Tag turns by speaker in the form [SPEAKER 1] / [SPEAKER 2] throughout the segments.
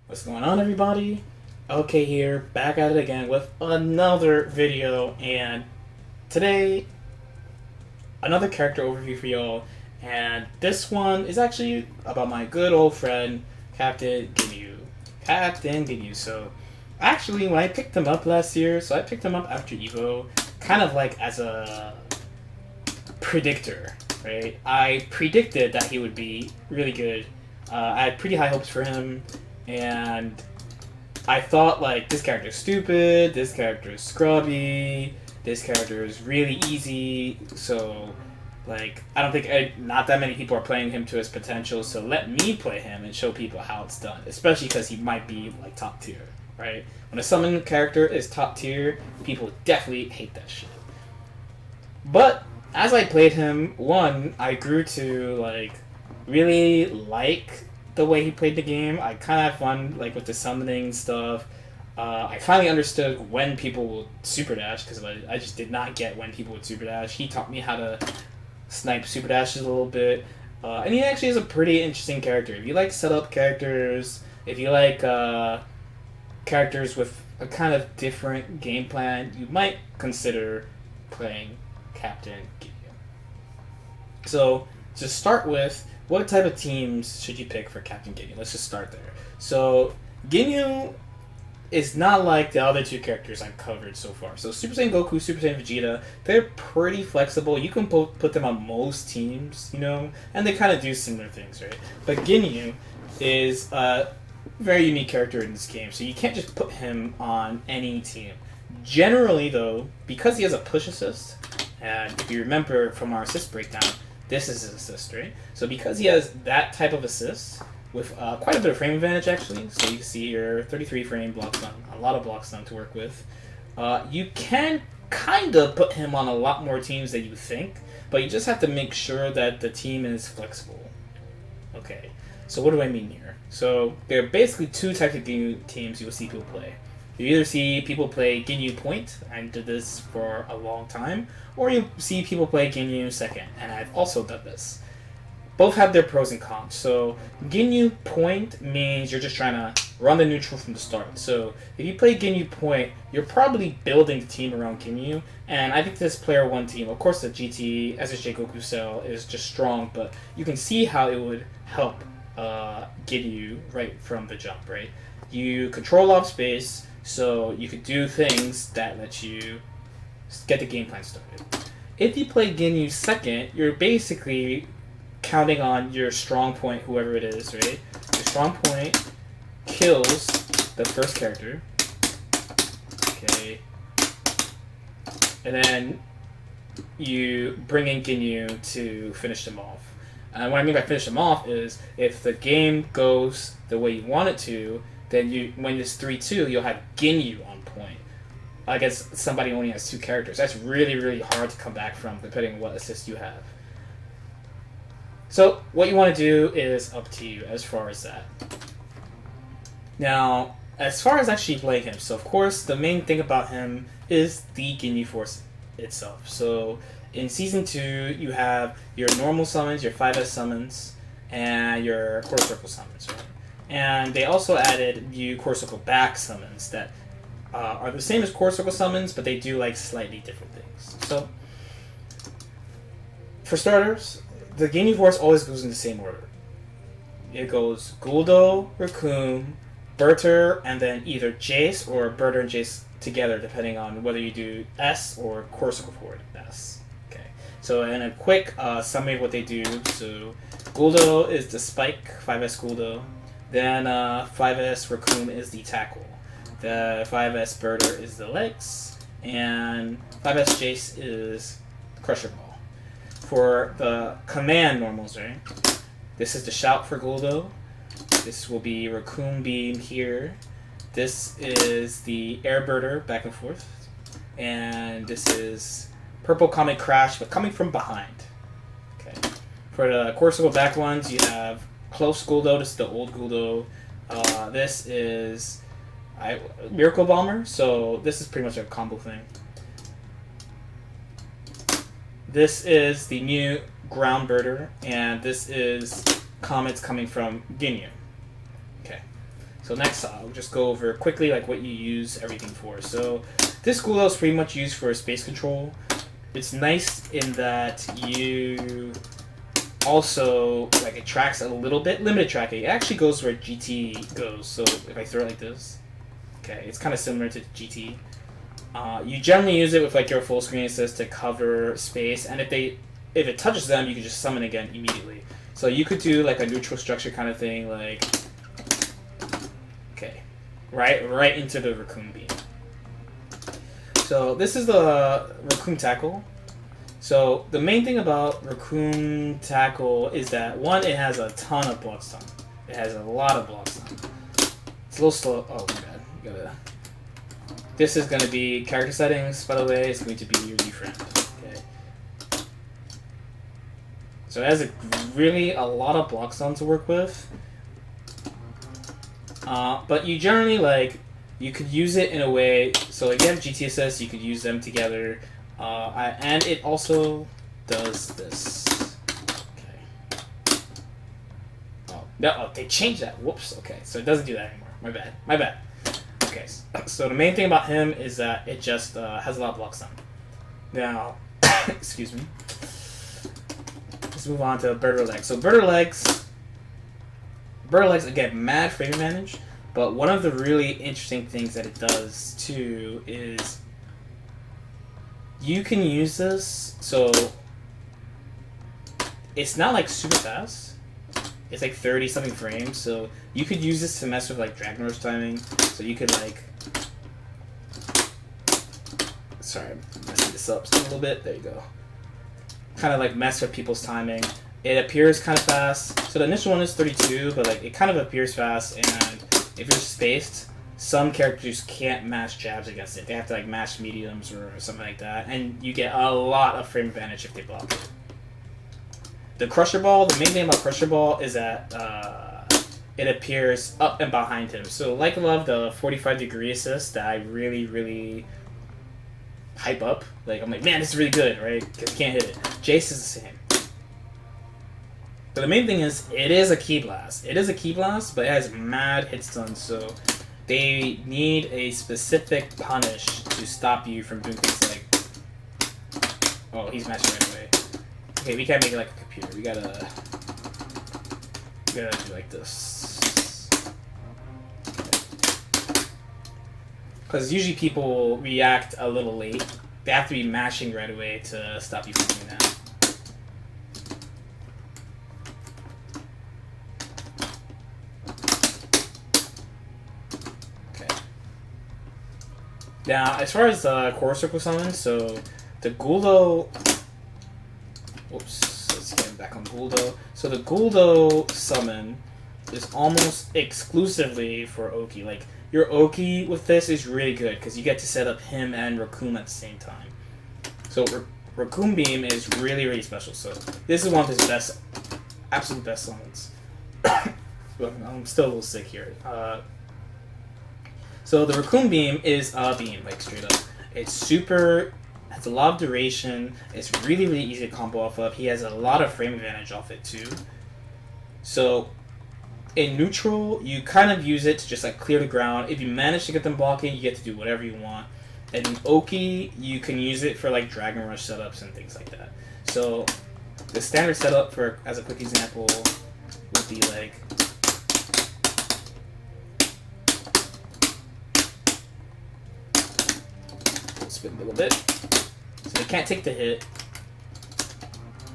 [SPEAKER 1] What's going on, everybody? Okay, here, back at it again with another video, and today, another character overview for y'all, and this one is actually about my good old friend, Captain Ginyu. Captain Ginyu. So, actually, when I picked him up last year, I picked him up after Evo, kind of like as a predictor, right? I predicted that he would be really good. I had pretty high hopes for him, and I thought, like, this character is stupid, this character is scrubby, this character is really easy, so, like, I don't think not that many people are playing him to his potential, so let me play him and show people how it's done, especially because he might be, like, top tier, right? When a summon character is top tier, people definitely hate that shit. But, as I played him, one, I grew to, like, really like the way he played the game. I kind of had fun, like, with the summoning stuff. I finally understood when people would super dash, because I just did not get when people would super dash. He taught me how to snipe super dashes a little bit. And he actually is a pretty interesting character. If you like setup characters, if you like characters with a kind of different game plan, you might consider playing Captain Ginyu. So, to start with, what type of teams should you pick for Captain Ginyu? Let's just start there. So, Ginyu is not like the other two characters I've covered so far. So, Super Saiyan Goku, Super Saiyan Vegeta, they're pretty flexible. You can put them on most teams, and they kind of do similar things, right? But Ginyu is a very unique character in this game, so you can't just put him on any team. Generally, though, because he has a push assist, and if you remember from our assist breakdown, this is his assist, right? So because he has that type of assist, with quite a bit of frame advantage, actually, so you can see your 33 frame blocks done, a lot of blocks done to work with, you can kind of put him on a lot more teams than you think, but you just have to make sure that the team is flexible. Okay, so what do I mean here? So there are basically two types of Ginyu teams you will see people play. You either see people play Ginyu Point, and did this for a long time, or you see people play Ginyu Second, and I've also done this. Both have their pros and cons. So Ginyu Point means you're just trying to run the neutral from the start. So if you play Ginyu Point, you're probably building the team around Ginyu, and I think this player one team, of course the GT SSJ Goku Cell is just strong, but you can see how it would help Ginyu right from the jump, right? You control off space, so you could do things that let you get the game plan started. If you play Ginyu Second, you're basically counting on your strong point, whoever it is, right? Your strong point kills the first character. Okay. And then you bring in Ginyu to finish them off. And what I mean by finish them off is if the game goes the way you want it to, then when it's 3-2, you'll have Ginyu on point. I guess somebody only has two characters. That's really, really hard to come back from, depending on what assist you have. So, what you want to do is up to you as far as that. Now, as far as actually playing him, so of course, the main thing about him is the Ginyu Force itself. So, in Season 2, you have your normal summons, your 5S summons, and your Core Circle summons, right? And they also added new Core Circle back summons that are the same as Core Circle summons, but they do like slightly different things. So, for starters, the Ginyu Force always goes in the same order. It goes Guldo, Raccoon, Berter, and then either Jace or Berter and Jace together, depending on whether you do S or Core Circle forward S. Okay. So, in a quick summary of what they do, so Guldo is the spike, 5S Guldo. Then 5S Raccoon is the tackle. The 5S Berter is the legs. And 5S Jace is the Crusher Ball. For the command normals, right? This is the shout for Guldo. This will be Raccoon Beam here. This is the Air Birder back and forth. And this is Purple Comet Crash, but coming from behind. Okay. For the Core Circle back ones, you have Close Guldo. This is the old Guldo. This is Miracle Bomber. So this is pretty much a combo thing. This is the new Ground Birder, and this is Comets coming from Ginyu. Okay. So next, I'll just go over quickly like what you use everything for. So this Guldo is pretty much used for space control. It's nice in that you also like it tracks a little bit, limited tracking. It actually goes where GT goes. So if I throw it like this, okay, it's kind of similar to GT. You generally use it with like your full screen assist to cover space, and if it touches them, you can just summon again immediately. So you could do like a neutral structure kind of thing, like okay, right into the Raccoon Beam. So this is the Raccoon Tackle. So the main thing about Raccoon Tackle is that one, it has a ton of block stun. It has a lot of block stun. It's a little slow. Oh my god, you gotta. This is going to be character settings, by the way. It's going to be your friend. Okay. So it has really a lot of block stun to work with. But you generally, like, you could use it in a way. So if you have GTSS, you could use them together. And it also does this. Okay. Oh, no, they changed that. Whoops. Okay, so it doesn't do that anymore. My bad. My bad. Okay, so the main thing about him is that it just has a lot of block stun. Now, excuse me. Let's move on to Birder Legs. So Birder Legs, again, mad frame advantage, but one of the really interesting things that it does too is you can use this, so it's not like super fast. It's like 30 something frames, so you could use this to mess with like Dragon Rush timing. So you could like, sorry, I'm messing this up a little bit. There you go. Kind of like mess with people's timing. It appears kind of fast. So the initial one is 32, but like it kind of appears fast. And if you're spaced, some characters can't match jabs against it. They have to like match mediums or something like that, and you get a lot of frame advantage if they block it. The Crusher Ball, the main thing about Crusher Ball is that it appears up and behind him. So like I love the 45-degree assist that I really, really hype up. Like I'm like, man, this is really good, right? Because you can't hit it. Jace is the same. But the main thing is, it is a Ki Blast. It is a Ki Blast, but it has mad hit stun, so they need a specific punish to stop you from doing things like... Oh, he's matching right away. Okay, we can't make it like a computer. We gotta do like this. Because usually people react a little late. They have to be mashing right away to stop you from doing that. Okay. Now, as far as core circle summons, so the Guldo. Whoops, let's get back on Guldo. So the Guldo summon is almost exclusively for Oki. Like, your Oki with this is really good because you get to set up him and Raccoon at the same time. So Raccoon Beam is really, really special. So this is one of his best, absolute best summons. I'm still a little sick here. So the Raccoon Beam is a beam, like straight up. It's super... has a lot of duration. It's really, really easy to combo off of. He has a lot of frame advantage off it too. So in neutral, you kind of use it to just like clear the ground. If you manage to get them blocking, you get to do whatever you want. And in Oki, you can use it for like Dragon Rush setups and things like that. So the standard setup for, as a quick example, would be like spin a little bit. So they can't take the hit.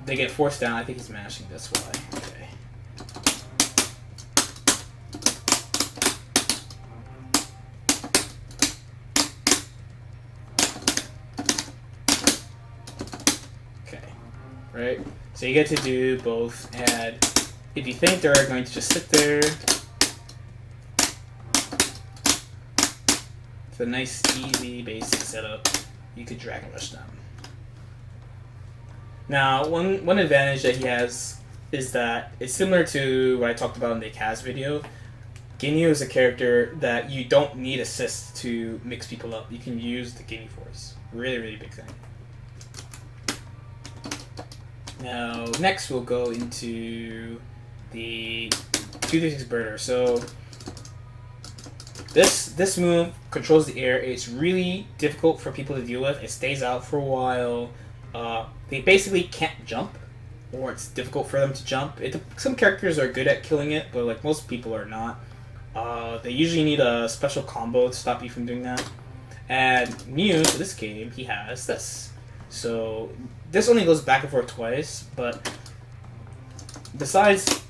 [SPEAKER 1] They get forced down. I think he's mashing, that's why. Okay. Okay. Right? So you get to do both, and if you think they're going to just sit there, it's a nice, easy, basic setup. You could Dragon Rush them. Now, one advantage that he has is that it's similar to what I talked about in the Kaz video. Ginyu is a character that you don't need assists to mix people up. You can use the Ginyu Force. Really, really big thing. Now, next we'll go into the 236 Birder. So, This move controls the air. It's really difficult for people to deal with. It stays out for a while. They basically can't jump, or it's difficult for them to jump. Some characters are good at killing it, but like most people are not. They usually need a special combo to stop you from doing that. And Mew, for this game, he has this. So this only goes back and forth twice, but besides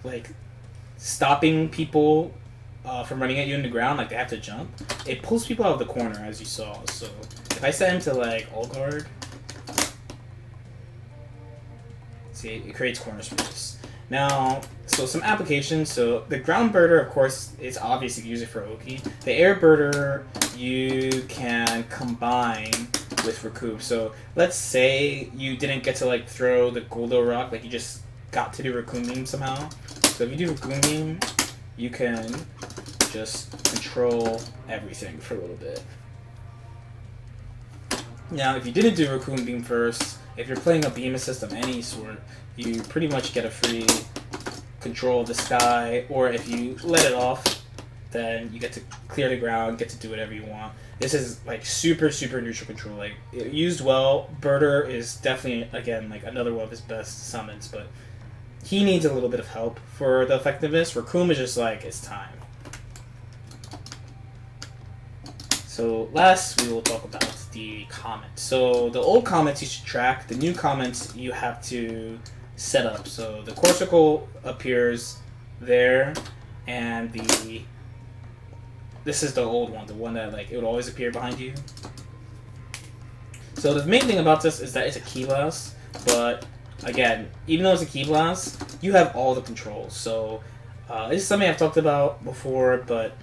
[SPEAKER 1] like stopping people from running at you in the ground, like they have to jump, it pulls people out of the corner, as you saw. So if I set him to like all guard, see, it creates corner space. Now, so some applications. So the ground birder, of course, it's obvious you can use it for Oki. The air birder, you can combine with Recoup. So let's say you didn't get to like throw the Goldo rock, like you just got to do Raccoon Beam somehow. So if you do Raccoon Beam, you can just control everything for a little bit. Now, if you didn't do Raccoon Beam first, if you're playing a beam assist of any sort, you pretty much get a free control of the sky, or if you let it off, then you get to clear the ground, get to do whatever you want. This is like super neutral control. Like, used well, Birder is definitely, again, like another one of his best summons, but he needs a little bit of help for the effectiveness. Raccoon is just like, it's time. So last, we will talk about the comments. So the old comments you should track. The new comments you have to set up. So the core circle appears there, and this is the old one, the one that like it would always appear behind you. So the main thing about this is that it's a key blast, but again, even though it's a key blast, you have all the controls. So this is something I've talked about before, but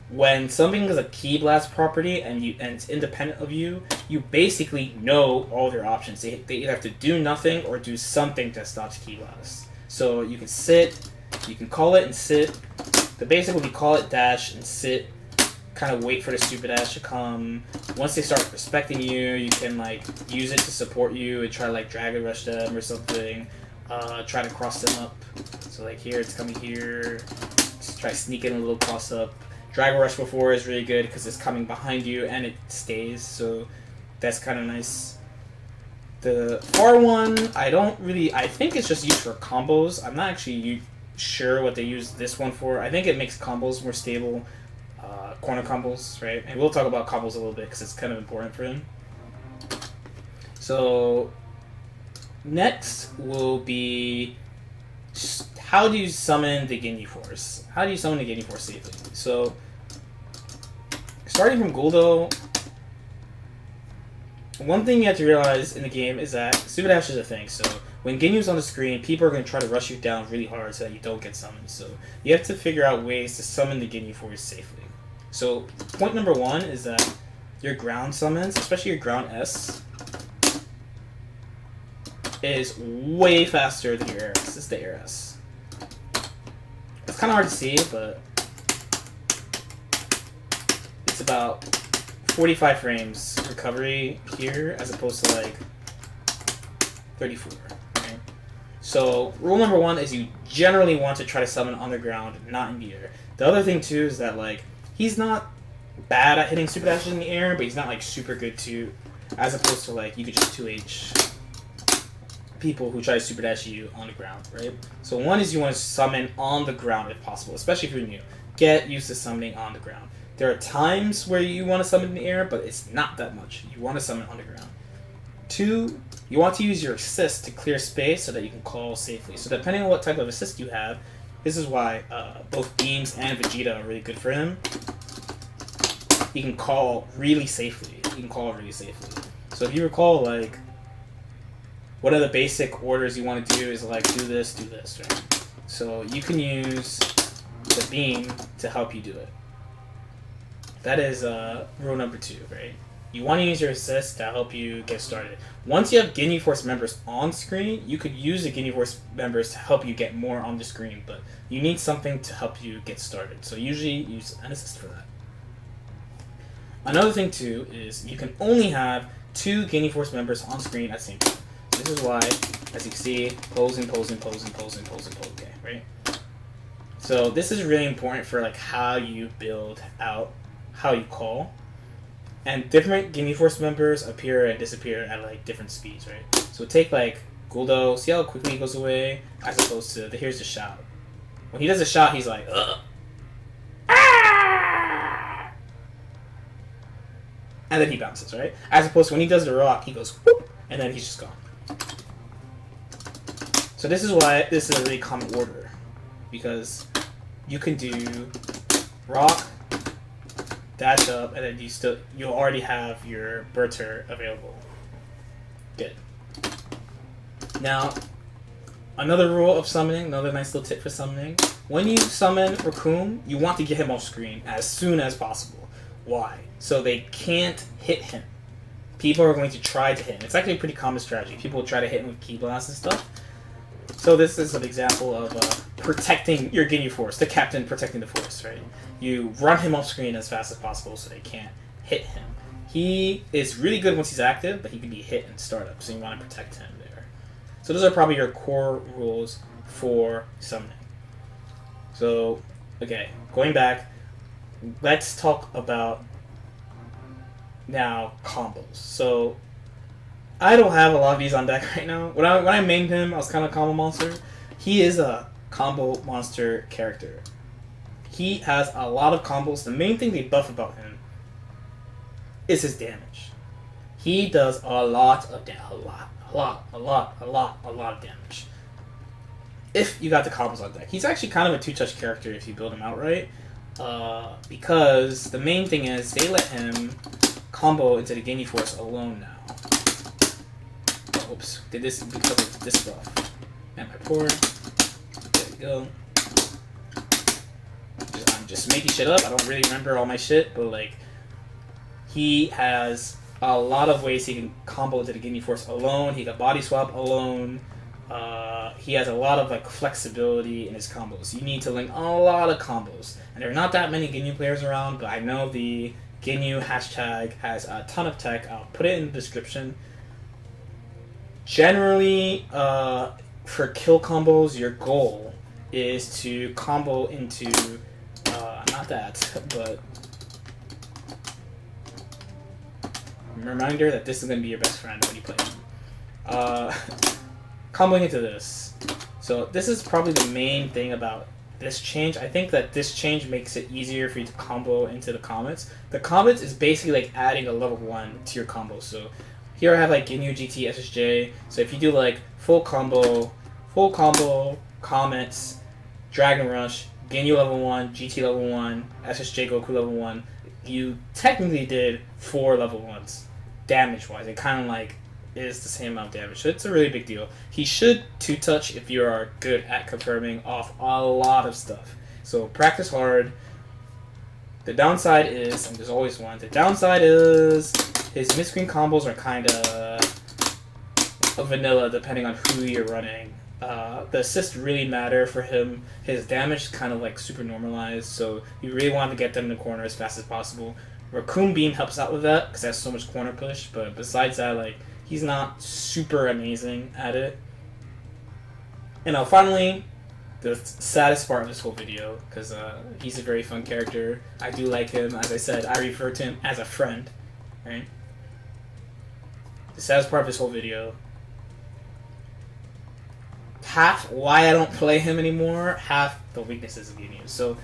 [SPEAKER 1] when something is a key blast property and it's independent of you, you basically know all their options. They either have to do nothing or do something that stops key blast. So you can sit, you can call it and sit. The basic would be call it, dash, and sit. Kind of wait for the stupid dash to come. Once they start respecting you, you can like use it to support you and try to like Dragon Rush them or something. Try to cross them up. So like here, it's coming here. Just try sneaking a little cross up. Dragon Rush before is really good because it's coming behind you and it stays, so that's kind of nice. The far one, I think it's just used for combos. I'm not actually sure what they use this one for. I think it makes combos more stable, corner combos, right? And we'll talk about combos a little bit because it's kind of important for him. So next will be how do you summon the Ginyu Force? How do you summon the Ginyu Force safely? So, starting from Goldo, one thing you have to realize in the game is that Super Dash is a thing. So, when Ginyu's on the screen, people are going to try to rush you down really hard so that you don't get summoned. So, you have to figure out ways to summon the Ginyu Force safely. So, point number one is that your ground summons, especially your ground S, is way faster than your air S. This is the air S. It's kind of hard to see, but it's about 45 frames recovery here as opposed to like 34. Right? So rule number one is you generally want to try to summon on the ground, not in the air. The other thing too is that like he's not bad at hitting super dashes in the air, but he's not like super good too, as opposed to like you could just 2H people who try to super dash you on the ground, right? So one is you want to summon on the ground if possible, especially if you're new. Get used to summoning on the ground. There are times where you want to summon in the air, but it's not that much. You want to summon on the ground. Two, you want to use your assist to clear space so that you can call safely. So depending on what type of assist you have, this is why both Beams and Vegeta are really good for him. You can call really safely. So if you recall, like, one of the basic orders you want to do is like do this, right? So you can use the beam to help you do it. That is rule number 2, right? You want to use your assist to help you get started. Once you have Ginyu Force members on screen, you could use the Ginyu Force members to help you get more on the screen, but you need something to help you get started. So usually use an assist for that. Another thing too is you can only have 2 Ginyu Force members on screen at the same time. This is why, as you can see, pose, okay, right? So this is really important for like how you build out, how you call. And different Ginyu Force members appear and disappear at like different speeds, right? So take like Guldo, see how quickly he goes away, as opposed to here's the shout. When he does a shout, he's like, ugh. Ah! And then he bounces, right? As opposed to when he does the rock, he goes whoop, and then he's just gone. So this is why this is a really common order, because you can do rock, dash up, and then you already have your Berter available. Good. Now, another rule of summoning, another nice little tip for summoning. When you summon Raccoon, you want to get him off screen as soon as possible. Why? So they can't hit him. People are going to try to hit him. It's actually a pretty common strategy. People will try to hit him with Ki Blast and stuff. So this is an example of protecting your Ginyu Force, the captain protecting the Force, right? You run him off screen as fast as possible so they can't hit him. He is really good once he's active, but he can be hit in startup, so you want to protect him there. So those are probably your core rules for summoning. So, okay, going back, let's talk about now combos. So I don't have a lot of these on deck right now. When I mained him, I was kind of a combo monster. He is a combo monster character. He has a lot of combos. The main thing they buff about him is his damage. He does a lot of damage. If you got the combos on deck. He's actually kind of a two-touch character if you build him out right. Because the main thing is they let him combo into the Ginyu Force alone now. Oops, did this because of this buff. And my pour. There we go. I'm just making shit up. I don't really remember all my shit, but like, he has a lot of ways he can combo into the Ginyu Force alone. He can body swap alone. He has a lot of like flexibility in his combos. You need to link a lot of combos. And there are not that many Ginyu players around, but I know the Ginyu hashtag has a ton of tech. I'll put it in the description. Generally, for kill combos, your goal is to combo into, not that, but reminder that this is going to be your best friend when you play him. Comboing into this. So this is probably the main thing about this change. I think that this change makes it easier for you to combo into the Comets. The Comets is basically like adding a level 1 to your combo. So here I have like Ginyu, GT, SSJ. So if you do like full combo, Comets, Dragon Rush, Ginyu level 1, GT level 1, SSJ Goku level 1, you technically did 4 level 1s damage-wise. It kind of like is the same amount of damage. So it's a really big deal. He should 2-touch if you are good at confirming off a lot of stuff. So practice hard. The downside is, and there's always one, the downside is his mid-screen combos are kind of vanilla depending on who you're running. The assists really matter for him. His damage is kind of like super normalized, so you really want to get them in the corner as fast as possible. Raccoon Beam helps out with that because it has so much corner push, but besides that, like, he's not super amazing at it. And now finally, the saddest part of this whole video, because he's a very fun character. I do like him. As I said, I refer to him as a friend, right? The saddest part of this whole video, half why I don't play him anymore, half the weaknesses of Ginyu. So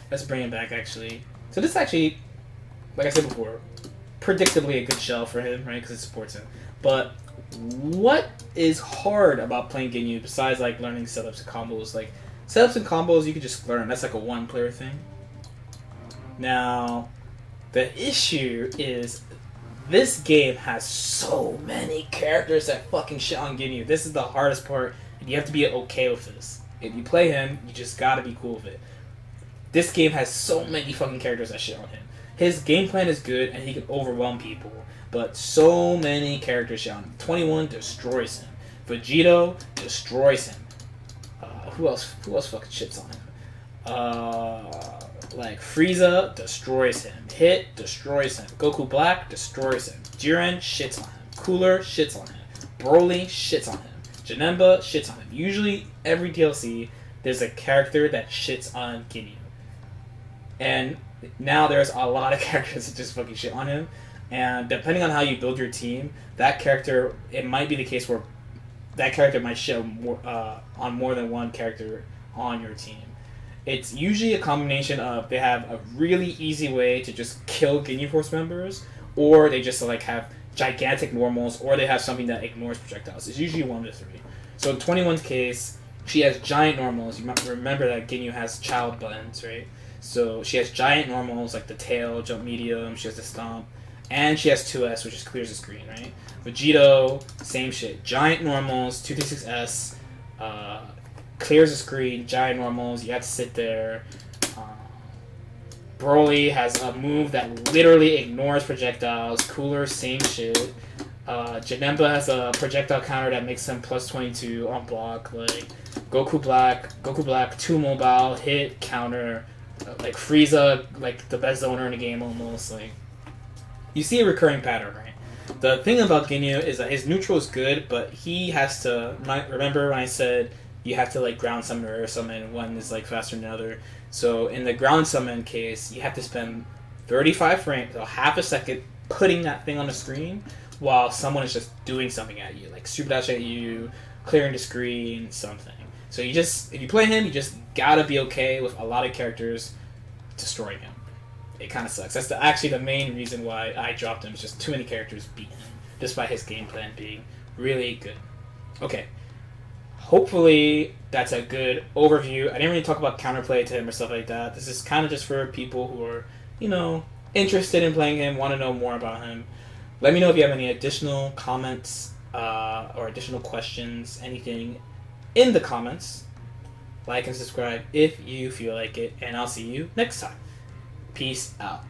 [SPEAKER 1] let's bring him back actually. So this is actually, like I said before, predictably a good shell for him, right? Because it supports him. But what is hard about playing Ginyu besides like learning setups and combos? Like setups and combos you can just learn. That's like a one-player thing. Now, the issue is this game has so many characters that fucking shit on Ginyu. This is the hardest part, and you have to be okay with this. If you play him, you just gotta be cool with it. This game has so many fucking characters that shit on him. His game plan is good, and he can overwhelm people, but so many characters shit on him. 21 destroys him. Vegito destroys him. Who else fucking shits on him? Like Frieza destroys him. Hit destroys him. Goku Black destroys him. Jiren shits on him. Cooler shits on him. Broly shits on him. Janemba shits on him. Usually every DLC there's a character that shits on Ginyu. And now there's a lot of characters that just fucking shit on him. And depending on how you build your team, that character, it might be the case where that character might shit on more than one character on your team. It's usually a combination of they have a really easy way to just kill Ginyu Force members, or they just like have gigantic normals, or they have something that ignores projectiles. It's usually one of the three. So in 21's case, she has giant normals. You might remember that Ginyu has child buttons, right? So she has giant normals like the tail, jump medium, she has the stomp, and she has 2S, which just clears the screen, right? Vegito, same shit. Giant normals, 236S, clears the screen, giant normals, you have to sit there. Broly has a move that literally ignores projectiles. Cooler, same shit. Janemba has a projectile counter that makes him plus 22 on block. Like Goku Black, 2 mobile, hit, counter. Like Frieza, like the best zoner in the game almost. Like you see a recurring pattern, right? The thing about Ginyu is that his neutral is good, but he has to remember when I said you have to like ground summon or summon, one is like faster than the other. So in the ground summon case, you have to spend 35 frames, so half a second, putting that thing on the screen while someone is just doing something at you, like super dash at you, clearing the screen, something. So you just, if you play him, you just gotta be okay with a lot of characters destroying him. It kind of sucks. That's actually the main reason why I dropped him. It's just too many characters beat him, despite his game plan being really good. Okay. Hopefully that's a good overview. I didn't really talk about counterplay to him or stuff like that. This is kind of just for people who are, you know, interested in playing him, want to know more about him. Let me know if you have any additional comments or additional questions, anything in the comments. Like and subscribe if you feel like it, and I'll see you next time. Peace out.